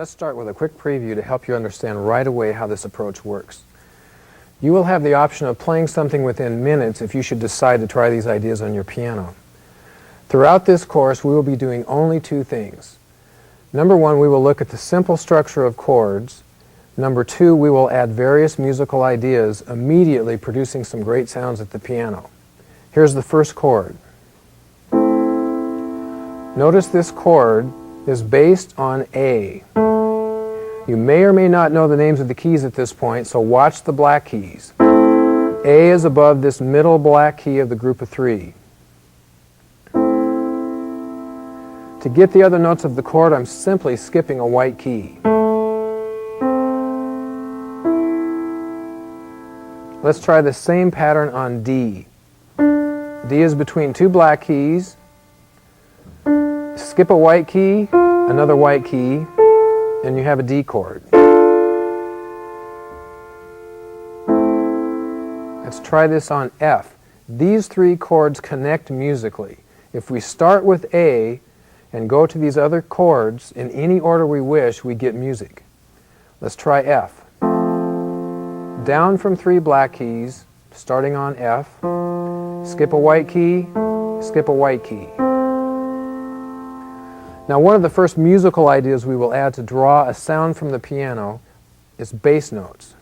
Let's start with a quick preview to help you understand right away how this approach works. You will have the option of playing something within minutes if you should decide to try these ideas on your piano. Throughout this course, we will be doing only two things. Number one, we will look at the simple structure of chords. Number two, we will add various musical ideas, immediately producing some great sounds at the piano. Here's the first chord. Notice this chord is based on A. You may or may not know the names of the keys at this point, so watch the black keys. A is above this middle black key of the group of three. To get the other notes of the chord, I'm simply skipping a white key. Let's try the same pattern on D. D is between two black keys. Skip a white key, another white key, and you have a D chord. Let's try this on F. These three chords connect musically. If we start with A and go to these other chords in any order we wish, we get music. Let's try F. Down from three black keys, starting on F, skip a white key, skip a white key. Now, one of the first musical ideas we will add to draw a sound from the piano is bass notes.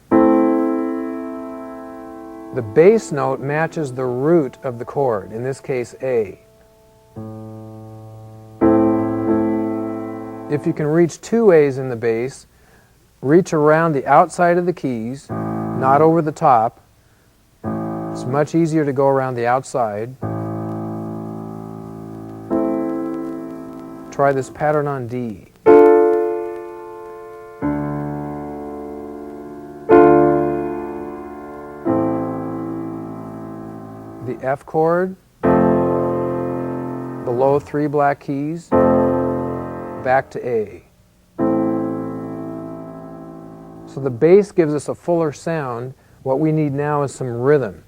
The bass note matches the root of the chord, in this case A. If you can reach two A's in the bass, reach around the outside of the keys, not over the top. It's much easier to go around the outside. Try this pattern on D. The F chord, below three black keys, back to A. So the bass gives us a fuller sound. What we need now is some rhythm.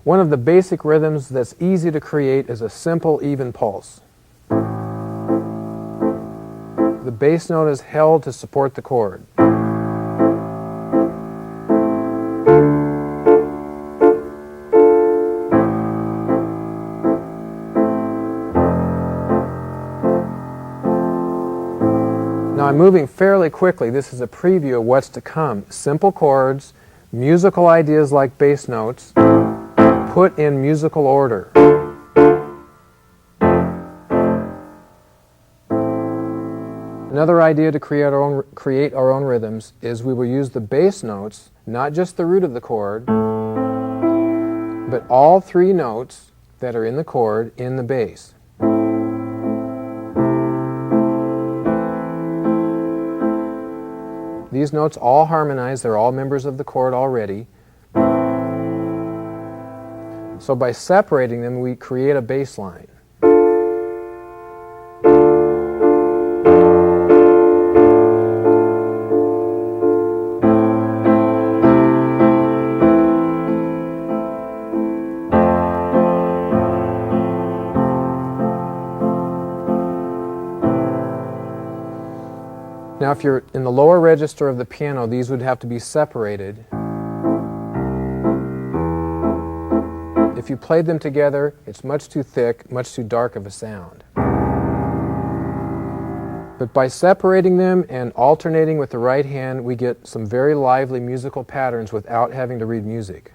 One of the basic rhythms that's easy to create is a simple even pulse. The bass note is held to support the chord. Now I'm moving fairly quickly. This is a preview of what's to come. Simple chords, musical ideas like bass notes, put in musical order. Another idea to create our own rhythms is we will use the bass notes, not just the root of the chord, but all three notes that are in the chord in the bass. These notes all harmonize, they're all members of the chord already. So by separating them, we create a bass line. Now, if you're in the lower register of the piano, these would have to be separated. If you played them together, it's much too thick, much too dark of a sound. But by separating them and alternating with the right hand, we get some very lively musical patterns without having to read music.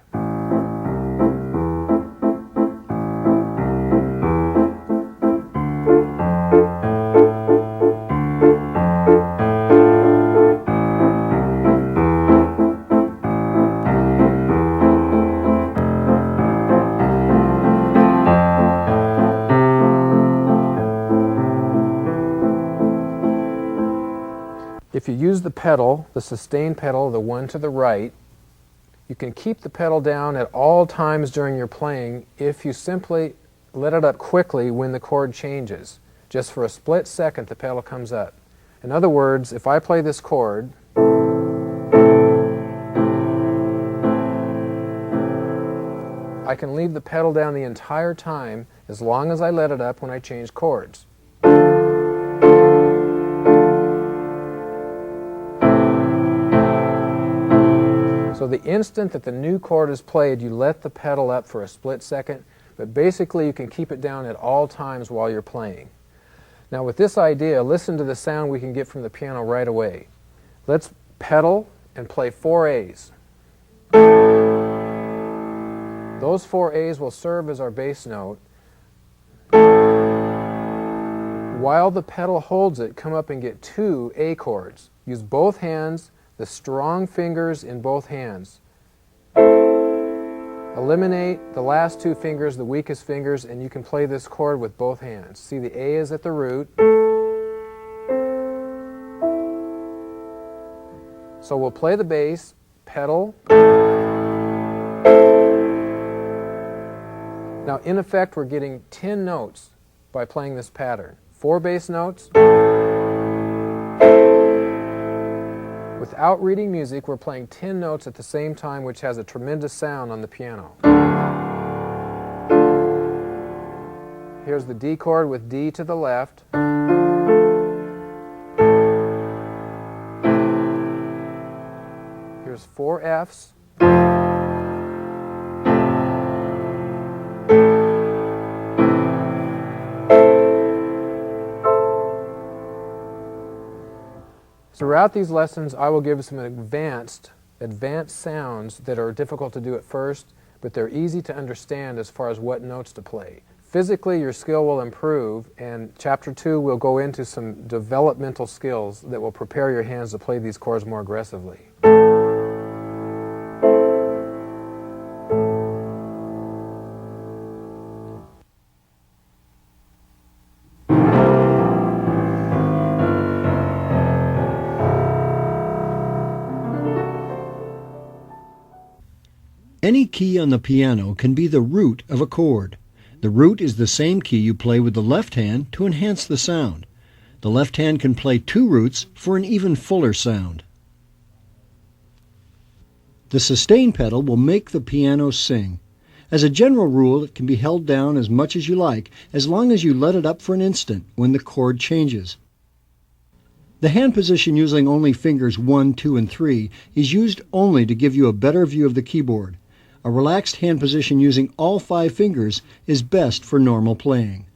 If you use the pedal, the sustain pedal, the one to the right, you can keep the pedal down at all times during your playing if you simply let it up quickly when the chord changes. Just for a split second, the pedal comes up. In other words, if I play this chord, I can leave the pedal down the entire time as long as I let it up when I change chords. Now, if you're in the lower register of the piano, these would have to be separated. If you played them together, it's much too thick, much too dark of a sound. But by separating them and alternating with the right hand, we get some very lively musical patterns without having to read music. Now I'm moving fairly quickly. This is a preview of what's to come. Simple chords, musical ideas like bass notes, put in musical order. the instant that the new chord is played, you let the pedal up for a split second, but basically you can keep it down at all times while you're playing. Now with this idea, listen to the sound we can get from the piano right away. Let's pedal and play 4 A's. Those 4 A's will serve as our bass note. While the pedal holds it, come up and get 2 A chords. Use both hands, the strong fingers in both hands. Eliminate the last 2 fingers, the weakest fingers, and you can play this chord with both hands. See, the A is at the root. So we'll play the bass, pedal. Now in effect we're getting 10 notes by playing this pattern. 4 bass notes. Without reading music, we're playing 10 notes at the same time, which has a tremendous sound on the piano. Here's the D chord with D to the left. Here's 4 Fs. Throughout these lessons, I will give some advanced sounds that are difficult to do at first, but they're easy to understand as far as what notes to play. Physically, your skill will improve, and Chapter 2 will go into some developmental skills that will prepare your hands to play these chords more aggressively. Any key on the piano can be the root of a chord. The root is the same key you play with the left hand to enhance the sound. The left hand can play 2 roots for an even fuller sound. The sustain pedal will make the piano sing. As a general rule, it can be held down as much as you like, as long as you let it up for an instant when the chord changes. The hand position using only fingers 1, 2, and 3 is used only to give you a better view of the keyboard. A relaxed hand position using all 5 fingers is best for normal playing.